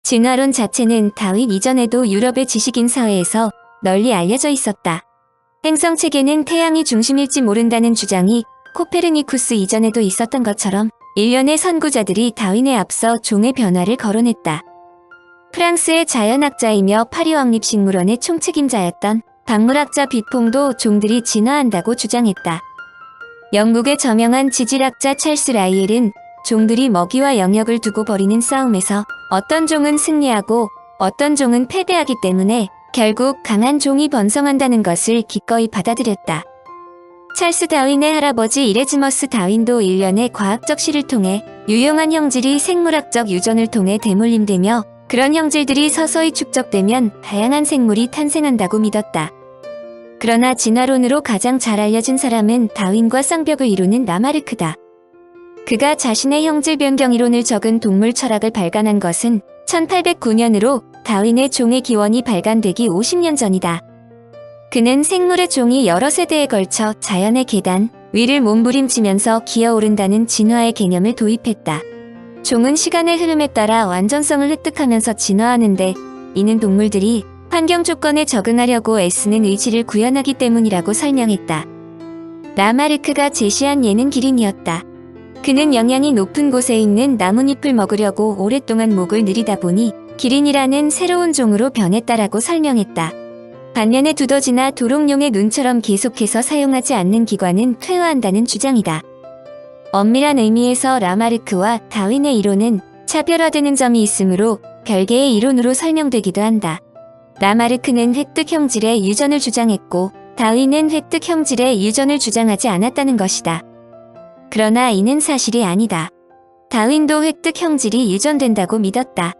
진화론 자체는 다윈 이전에도 유럽의 지식인 사회에서 널리 알려져 있었다. 행성체계는 태양이 중심일지 모른다는 주장이 코페르니쿠스 이전에도 있었던 것처럼 일련의 선구자들이 다윈에 앞서 종의 변화를 거론했다. 프랑스의 자연학자이며 파리 왕립식물원의 총책임자였던 박물학자 뷔퐁도 종들이 진화한다고 주장했다. 영국의 저명한 지질학자 찰스 라이엘은 종들이 먹이와 영역을 두고 벌이는 싸움에서 어떤 종은 승리하고 어떤 종은 패배하기 때문에 결국 강한 종이 번성한다는 것을 기꺼이 받아들였다. 찰스 다윈의 할아버지 이레즈머스 다윈도 일련의 과학적 시를 통해 유용한 형질이 생물학적 유전을 통해 대물림되며 그런 형질들이 서서히 축적되면 다양한 생물이 탄생한다고 믿었다. 그러나 진화론으로 가장 잘 알려진 사람은 다윈과 쌍벽을 이루는 라마르크다. 그가 자신의 형질 변경 이론을 적은 동물 철학을 발간한 것은 1809년으로 다윈의 종의 기원이 발간되기 50년 전이다. 그는 생물의 종이 여러 세대에 걸쳐 자연의 계단 위를 몸부림치면서 기어오른다는 진화의 개념을 도입했다. 종은 시간의 흐름에 따라 완전성을 획득하면서 진화하는데 이는 동물들이 환경 조건에 적응하려고 애쓰는 의지를 구현하기 때문이라고 설명했다. 라마르크가 제시한 예는 기린이었다. 그는 영양이 높은 곳에 있는 나뭇잎을 먹으려고 오랫동안 목을 느리다 보니 기린이라는 새로운 종으로 변했다라고 설명했다. 반면에 두더지나 도롱뇽의 눈처럼 계속해서 사용하지 않는 기관은 퇴화한다는 주장이다. 엄밀한 의미에서 라마르크와 다윈의 이론은 차별화되는 점이 있으므로 별개의 이론으로 설명되기도 한다. 라마르크는 획득 형질의 유전을 주장했고 다윈은 획득 형질의 유전을 주장하지 않았다는 것이다. 그러나 이는 사실이 아니다. 다윈도 획득 형질이 유전된다고 믿었다.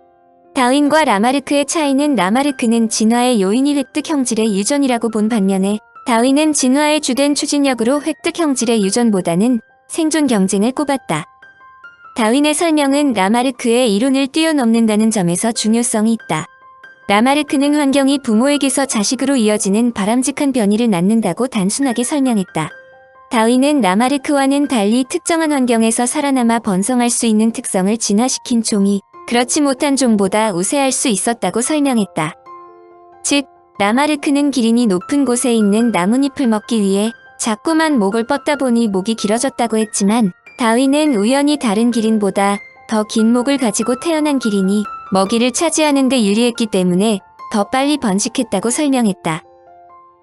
다윈과 라마르크의 차이는 라마르크는 진화의 요인이 획득 형질의 유전이라고 본 반면에 다윈은 진화의 주된 추진력으로 획득 형질의 유전보다는 생존 경쟁을 꼽았다. 다윈의 설명은 라마르크의 이론을 뛰어넘는다는 점에서 중요성이 있다. 라마르크는 환경이 부모에게서 자식으로 이어지는 바람직한 변이를 낳는다고 단순하게 설명했다. 다윈은 라마르크와는 달리 특정한 환경에서 살아남아 번성할 수 있는 특성을 진화시킨 종이 그렇지 못한 종보다 우세할 수 있었다고 설명했다. 즉, 라마르크는 기린이 높은 곳에 있는 나뭇잎을 먹기 위해 자꾸만 목을 뻗다 보니 목이 길어졌다고 했지만 다윈은 우연히 다른 기린보다 더 긴 목을 가지고 태어난 기린이 먹이를 차지하는 데 유리했기 때문에 더 빨리 번식했다고 설명했다.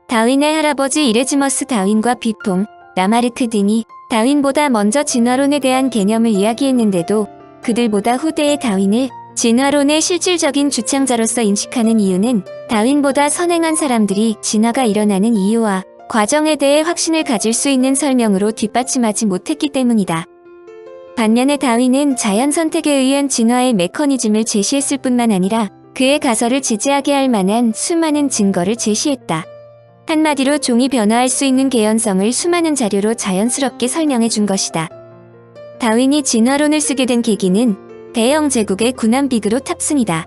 다윈의 할아버지 이레즈머스 다윈과 뷔퐁, 라마르크 등이 다윈보다 먼저 진화론에 대한 개념을 이야기했는데도 그들보다 후대의 다윈을 진화론의 실질적인 주창자로서 인식하는 이유는 다윈보다 선행한 사람들이 진화가 일어나는 이유와 과정에 대해 확신을 가질 수 있는 설명으로 뒷받침하지 못했기 때문이다. 반면에 다윈은 자연 선택에 의한 진화의 메커니즘을 제시했을 뿐만 아니라 그의 가설을 지지하게 할 만한 수많은 증거를 제시했다. 한마디로 종이 변화할 수 있는 개연성을 수많은 자료로 자연스럽게 설명해 준 것이다. 다윈이 진화론을 쓰게 된 계기는 대영 제국의 군함 비그로 탑승이다.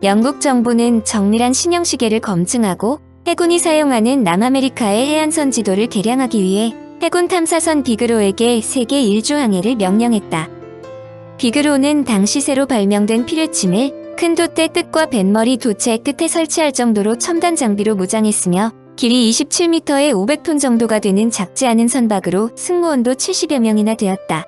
영국 정부는 정밀한 신형시계를 검증하고 해군이 사용하는 남아메리카의 해안선 지도를 개량하기 위해 해군 탐사선 비그로에게 세계 일주 항해를 명령했다. 비그로는 당시 새로 발명된 피뢰침을 큰 돛대 끝과 뱃머리 도체 끝에 설치할 정도로 첨단 장비로 무장했으며 길이 27m에 500톤 정도가 되는 작지 않은 선박으로 승무원도 70여 명이나 되었다.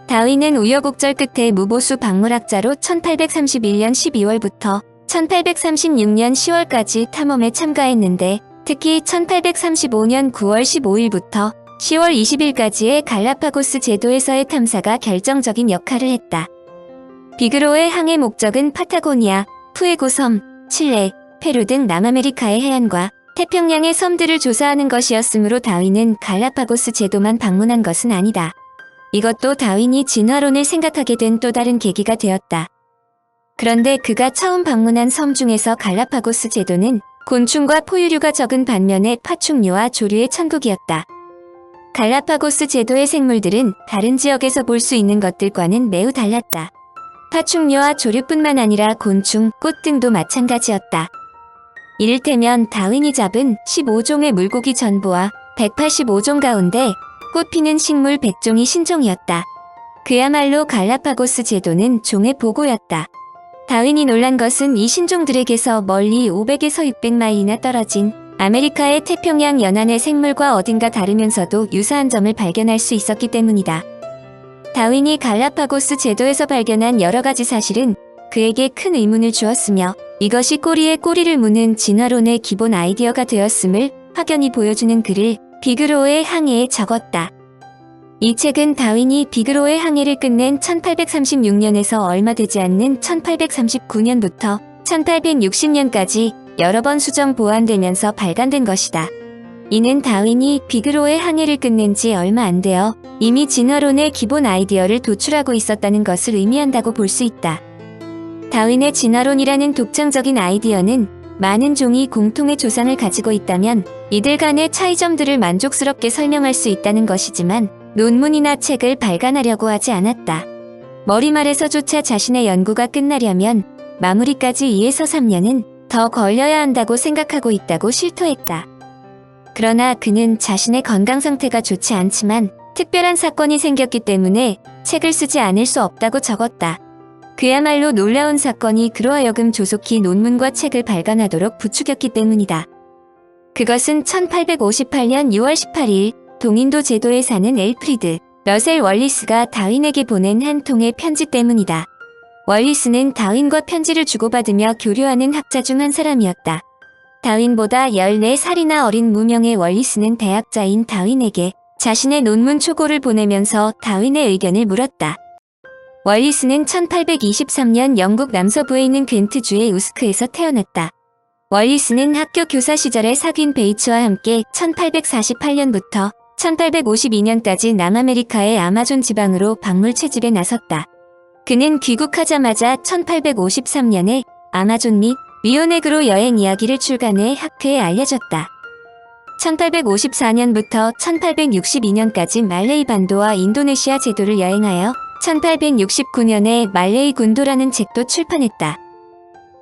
다윈은 우여곡절 끝에 무보수 박물학자로 1831년 12월부터 1836년 10월까지 탐험에 참가했는데 특히 1835년 9월 15일부터 10월 20일까지의 갈라파고스 제도에서의 탐사가 결정적인 역할을 했다. 비그로의 항해 목적은 파타고니아, 푸에고 섬, 칠레, 페루 등 남아메리카의 해안과 태평양의 섬들을 조사하는 것이었으므로 다윈은 갈라파고스 제도만 방문한 것은 아니다. 이것도 다윈이 진화론을 생각하게 된 또 다른 계기가 되었다. 그런데 그가 처음 방문한 섬 중에서 갈라파고스 제도는 곤충과 포유류가 적은 반면에 파충류와 조류의 천국이었다. 갈라파고스 제도의 생물들은 다른 지역에서 볼 수 있는 것들과는 매우 달랐다. 파충류와 조류뿐만 아니라 곤충, 꽃 등도 마찬가지였다. 이를테면 다윈이 잡은 15종의 물고기 전부와 185종 가운데 꽃피는 식물 100종이 신종이었다. 그야말로 갈라파고스 제도는 종의 보고였다. 다윈이 놀란 것은 이 신종들에게서 멀리 500에서 600마일이나 떨어진 아메리카의 태평양 연안의 생물과 어딘가 다르면서도 유사한 점을 발견할 수 있었기 때문이다. 다윈이 갈라파고스 제도에서 발견한 여러 가지 사실은 그에게 큰 의문을 주었으며 이것이 꼬리에 꼬리를 무는 진화론의 기본 아이디어가 되었음을 확연히 보여주는 글을 비그로의 항해에 적었다. 이 책은 다윈이 비그로의 항해를 끝낸 1836년에서 얼마 되지 않는 1839년부터 1860년까지 여러 번 수정 보완되면서 발간된 것이다. 이는 다윈이 비그로의 항해를 끝낸 지 얼마 안 되어 이미 진화론의 기본 아이디어를 도출하고 있었다는 것을 의미한다고 볼 수 있다. 다윈의 진화론이라는 독창적인 아이디어는 많은 종이 공통의 조상을 가지고 있다면 이들 간의 차이점들을 만족스럽게 설명할 수 있다는 것이지만 논문이나 책을 발간하려고 하지 않았다. 머리말에서조차 자신의 연구가 끝나려면 마무리까지 2에서 3년은 더 걸려야 한다고 생각하고 있다고 실토했다. 그러나 그는 자신의 건강 상태가 좋지 않지만 특별한 사건이 생겼기 때문에 책을 쓰지 않을 수 없다고 적었다. 그야말로 놀라운 사건이 그로 하여금 조속히 논문과 책을 발간하도록 부추겼기 때문이다. 그것은 1858년 6월 18일 동인도 제도에 사는 엘프리드 러셀 월리스가 다윈에게 보낸 한 통의 편지 때문이다. 월리스는 다윈과 편지를 주고받으며 교류하는 학자 중 한 사람이었다. 다윈보다 14살이나 어린 무명의 월리스는 대학자인 다윈에게 자신의 논문 초고를 보내면서 다윈의 의견을 물었다. 월리스는 1823년 영국 남서부에 있는 겐트주의 우스크에서 태어났다. 월리스는 학교 교사 시절에 사귄 베이츠와 함께 1848년부터 1852년까지 남아메리카의 아마존 지방으로 박물 채집에 나섰다. 그는 귀국하자마자 1853년에 아마존 및 리오네그로 여행 이야기를 출간해 학회에 알려졌다. 1854년부터 1862년까지 말레이 반도와 인도네시아 제도를 여행하여 1869년에 말레이 군도라는 책도 출판했다.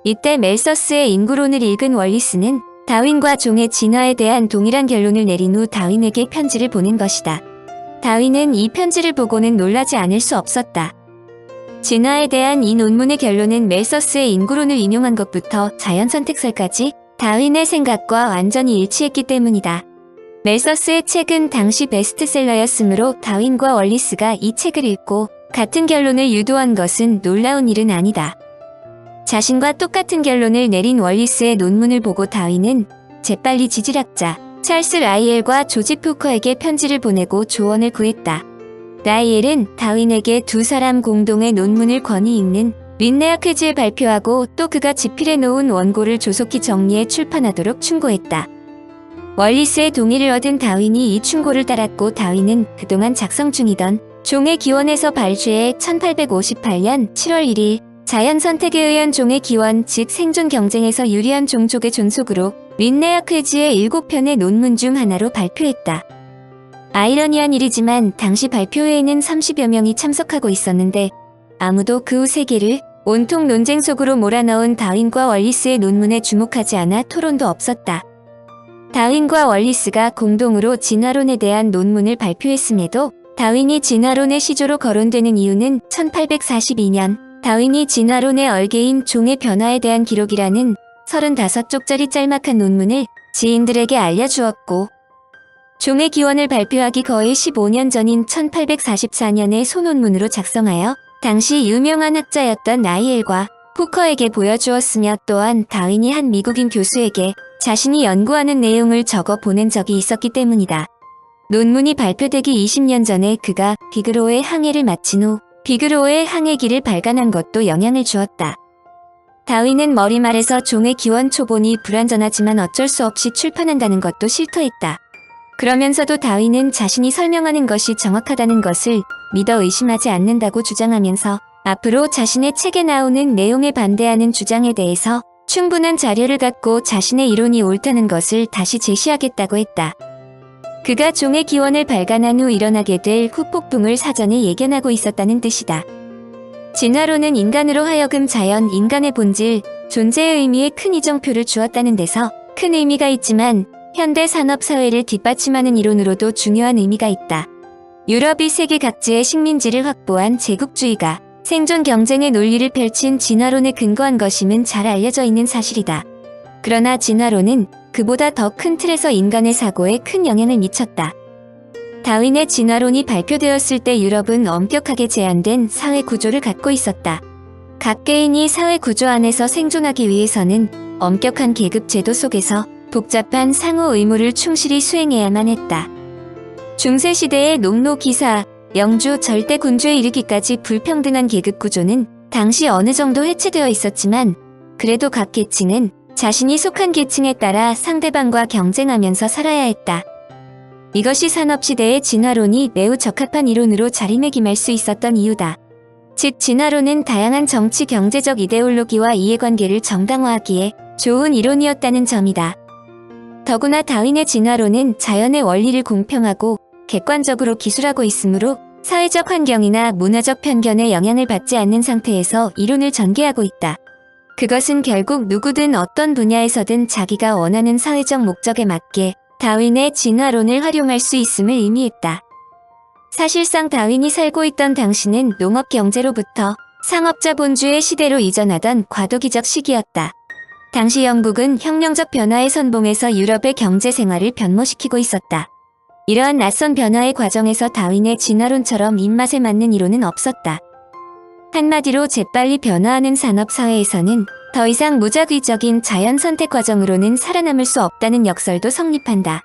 이때 멜서스의 인구론을 읽은 월리스는 다윈과 종의 진화에 대한 동일한 결론을 내린 후 다윈에게 편지를 보낸 것이다. 다윈은 이 편지를 보고는 놀라지 않을 수 없었다. 진화에 대한 이 논문의 결론은 멜서스의 인구론을 인용한 것부터 자연선택설까지 다윈의 생각과 완전히 일치했기 때문이다. 멜서스의 책은 당시 베스트셀러였으므로 다윈과 월리스가 이 책을 읽고 같은 결론을 유도한 것은 놀라운 일은 아니다. 자신과 똑같은 결론을 내린 월리스의 논문을 보고 다윈은 재빨리 지질학자 찰스 라이엘과 조지 푸커에게 편지를 보내고 조언을 구했다. 라이엘은 다윈에게 두 사람 공동의 논문을 권히 읽는 린네아 퀴즈에 발표하고 또 그가 집필해 놓은 원고를 조속히 정리해 출판하도록 충고했다. 월리스의 동의를 얻은 다윈이 이 충고를 따랐고 다윈은 그동안 작성 중이던 종의 기원에서 발췌해 1858년 7월 1일 자연선택에 의한 종의 기원 즉 생존 경쟁에서 유리한 종족의 존속으로 린네아 퀴즈의 7편의 논문 중 하나로 발표했다. 아이러니한 일이지만 당시 발표회에는 30여 명이 참석하고 있었는데 아무도 그 후 세계를 온통 논쟁 속으로 몰아넣은 다윈과 월리스의 논문에 주목하지 않아 토론도 없었다. 다윈과 월리스가 공동으로 진화론에 대한 논문을 발표했음에도 다윈이 진화론의 시조로 거론되는 이유는 1842년 다윈이 진화론의 얼개인 종의 변화에 대한 기록이라는 35쪽짜리 짤막한 논문을 지인들에게 알려주었고 종의 기원을 발표하기 거의 15년 전인 1844년에 소논문으로 작성하여 당시 유명한 학자였던 라이엘과 푸커에게 보여주었으며 또한 다윈이 한 미국인 교수에게 자신이 연구하는 내용을 적어 보낸 적이 있었기 때문이다. 논문이 발표되기 20년 전에 그가 비그로의 항해를 마친 후 비그로의 항해기를 발간한 것도 영향을 주었다. 다윈은 머리말에서 종의 기원 초본이 불완전하지만 어쩔 수 없이 출판한다는 것도 실토했다. 그러면서도 다윈은 자신이 설명하는 것이 정확하다는 것을 믿어 의심하지 않는다고 주장하면서 앞으로 자신의 책에 나오는 내용에 반대하는 주장에 대해서 충분한 자료를 갖고 자신의 이론이 옳다는 것을 다시 제시하겠다고 했다. 그가 종의 기원을 발간한 후 일어나게 될 후폭풍을 사전에 예견하고 있었다는 뜻이다. 진화론은 인간으로 하여금 자연, 인간의 본질, 존재의 의미에 큰 이정표를 주었다는 데서 큰 의미가 있지만 현대 산업 사회를 뒷받침하는 이론으로도 중요한 의미가 있다. 유럽이 세계 각지의 식민지를 확보한 제국주의가 생존 경쟁의 논리를 펼친 진화론에 근거한 것임은 잘 알려져 있는 사실이다. 그러나 진화론은 그보다 더 큰 틀에서 인간의 사고에 큰 영향을 미쳤다. 다윈의 진화론이 발표되었을 때 유럽은 엄격하게 제한된 사회 구조를 갖고 있었다. 각 개인이 사회 구조 안에서 생존하기 위해서는 엄격한 계급 제도 속에서 복잡한 상호 의무를 충실히 수행해야만 했다. 중세시대의 농노 기사, 영주 절대 군주에 이르기까지 불평등한 계급 구조는 당시 어느 정도 해체되어 있었지만 그래도 각 계층은 자신이 속한 계층에 따라 상대방과 경쟁하면서 살아야 했다. 이것이 산업시대의 진화론이 매우 적합한 이론으로 자리매김할 수 있었던 이유다. 즉 진화론은 다양한 정치 경제적 이데올로기와 이해관계를 정당화하기에 좋은 이론이었다는 점이다. 더구나 다윈의 진화론은 자연의 원리를 공평하고 객관적으로 기술하고 있으므로 사회적 환경이나 문화적 편견에 영향을 받지 않는 상태에서 이론을 전개하고 있다. 그것은 결국 누구든 어떤 분야에서든 자기가 원하는 사회적 목적에 맞게 다윈의 진화론을 활용할 수 있음을 의미했다. 사실상 다윈이 살고 있던 당시는 농업 경제로부터 상업자본주의 시대로 이전하던 과도기적 시기였다. 당시 영국은 혁명적 변화의 선봉에서 유럽의 경제 생활을 변모시키고 있었다. 이러한 낯선 변화의 과정에서 다윈의 진화론처럼 입맛에 맞는 이론은 없었다. 한마디로 재빨리 변화하는 산업사회에서는 더 이상 무작위적인 자연 선택 과정으로는 살아남을 수 없다는 역설도 성립한다.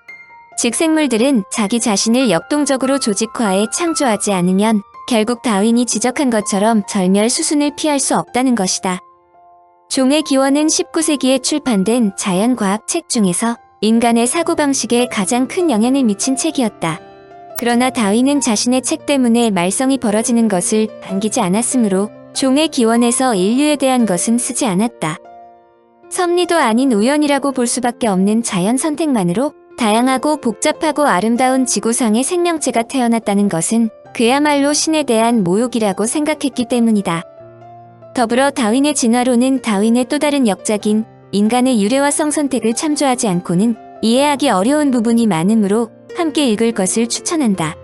즉 생물들은 자기 자신을 역동적으로 조직화해 창조하지 않으면 결국 다윈이 지적한 것처럼 절멸 수순을 피할 수 없다는 것이다. 종의 기원은 19세기에 출판된 자연과학 책 중에서 인간의 사고방식에 가장 큰 영향을 미친 책이었다. 그러나 다윈은 자신의 책 때문에 말썽이 벌어지는 것을 반기지 않았으므로 종의 기원에서 인류에 대한 것은 쓰지 않았다. 섭리도 아닌 우연이라고 볼 수밖에 없는 자연 선택만으로 다양하고 복잡하고 아름다운 지구상의 생명체가 태어났다는 것은 그야말로 신에 대한 모욕이라고 생각했기 때문이다. 더불어 다윈의 진화론은 다윈의 또 다른 역작인 인간의 유래와 성선택을 참조하지 않고는 이해하기 어려운 부분이 많으므로 함께 읽을 것을 추천한다.